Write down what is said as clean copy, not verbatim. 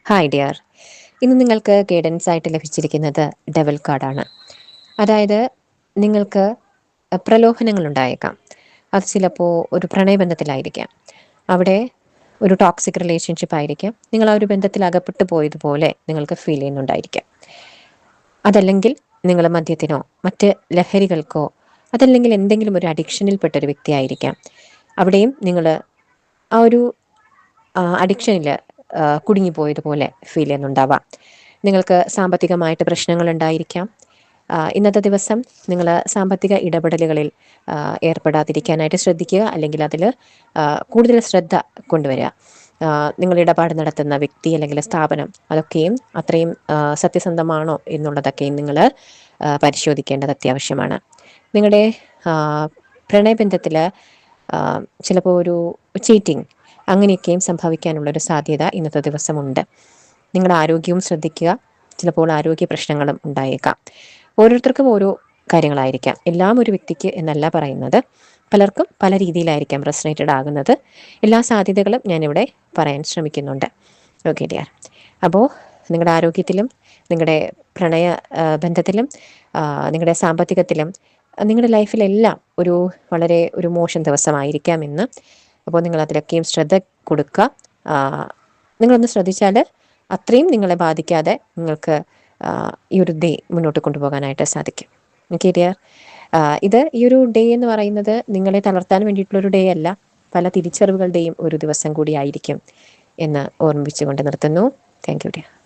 Hi dear. ഇന്ന് നിങ്ങൾക്ക് guidance ആയിട്ട് ലഭിച്ചിരിക്കുന്നത് ഡെവൽ കാർഡാണ്. അതായത് നിങ്ങൾക്ക് പ്രലോഭനങ്ങൾ ഉണ്ടായേക്കാം. അത് ചിലപ്പോൾ ഒരു പ്രണയബന്ധത്തിലായിരിക്കാം. അവിടെ ഒരു ടോക്സിക് റിലേഷൻഷിപ്പ് ആയിരിക്കാം. നിങ്ങൾ ആ ഒരു ബന്ധത്തിൽ അകപ്പെട്ടു പോയതുപോലെ നിങ്ങൾക്ക് ഫീൽ ചെയ്യുന്നുണ്ടായിരിക്കാം. അതല്ലെങ്കിൽ നിങ്ങൾ മദ്യത്തിനോ മറ്റ് ലഹരികൾക്കോ അതല്ലെങ്കിൽ എന്തെങ്കിലും ഒരു അഡിക്ഷനിൽപ്പെട്ടൊരു വ്യക്തിയായിരിക്കാം. അവിടെയും നിങ്ങൾ ആ ഒരു അഡിക്ഷനിൽ കുടുങ്ങിപ്പോയതുപോലെ ഫീൽ ചെയ്യുന്നുണ്ടാവാം. നിങ്ങൾക്ക് സാമ്പത്തികമായിട്ട് പ്രശ്നങ്ങൾ ഉണ്ടായിരിക്കാം. ഇന്നത്തെ ദിവസം നിങ്ങൾ സാമ്പത്തിക ഇടപെടലുകളിൽ ഏർപ്പെടാതിരിക്കാനായിട്ട് ശ്രദ്ധിക്കുക, അല്ലെങ്കിൽ അതിൽ കൂടുതൽ ശ്രദ്ധ കൊണ്ടുവരിക. നിങ്ങൾ ഇടപാട് നടത്തുന്ന വ്യക്തി അല്ലെങ്കിൽ സ്ഥാപനം അതൊക്കെയും അത്രയും സത്യസന്ധമാണോ എന്നുള്ളതൊക്കെയും നിങ്ങൾ പരിശോധിക്കേണ്ടത് അത്യാവശ്യമാണ്. നിങ്ങളുടെ പ്രണയബന്ധത്തിൽ ചിലപ്പോൾ ഒരു ചീറ്റിംഗ് അങ്ങനെയൊക്കെയും സംഭവിക്കാനുള്ളൊരു സാധ്യത ഇന്നത്തെ ദിവസമുണ്ട്. നിങ്ങളുടെ ആരോഗ്യവും ശ്രദ്ധിക്കുക. ചിലപ്പോൾ ആരോഗ്യ പ്രശ്നങ്ങളും ഉണ്ടായേക്കാം. ഓരോരുത്തർക്കും ഓരോ കാര്യങ്ങളായിരിക്കാം. എല്ലാം ഒരു വ്യക്തിക്ക് എന്നല്ല പറയുന്നത്. പലർക്കും പല രീതിയിലായിരിക്കാം റെസനേറ്റഡ് ആകുന്നത്. എല്ലാ സാധ്യതകളും ഞാനിവിടെ പറയാൻ ശ്രമിക്കുന്നുണ്ട്. Okay dear. അപ്പോൾ നിങ്ങളുടെ ആരോഗ്യത്തിലും നിങ്ങളുടെ പ്രണയ ബന്ധത്തിലും നിങ്ങളുടെ സാമ്പത്തികത്തിലും നിങ്ങളുടെ ലൈഫിലെല്ലാം വളരെ ഒരു മോശം ദിവസമായിരിക്കാം ഇന്ന്. അപ്പോൾ നിങ്ങൾ അതിലൊക്കെയും ശ്രദ്ധ കൊടുക്കുക. നിങ്ങളൊന്ന് ശ്രദ്ധിച്ചാൽ അത്രയും നിങ്ങളെ ബാധിക്കാതെ നിങ്ങൾക്ക് ഈ ഒരു ഡേ മുന്നോട്ട് കൊണ്ടുപോകാനായിട്ട് സാധിക്കും. Okay dear. ഈ ഒരു ഡേ എന്ന് പറയുന്നത് നിങ്ങളെ തളർത്താൻ വേണ്ടിയിട്ടുള്ളൊരു ഡേ അല്ല, പല തിരിച്ചറിവുകളുടെയും ഒരു ദിവസം കൂടി ആയിരിക്കും എന്ന് ഓർമ്മിപ്പിച്ചുകൊണ്ട് നിർത്തുന്നു. Thank you dear.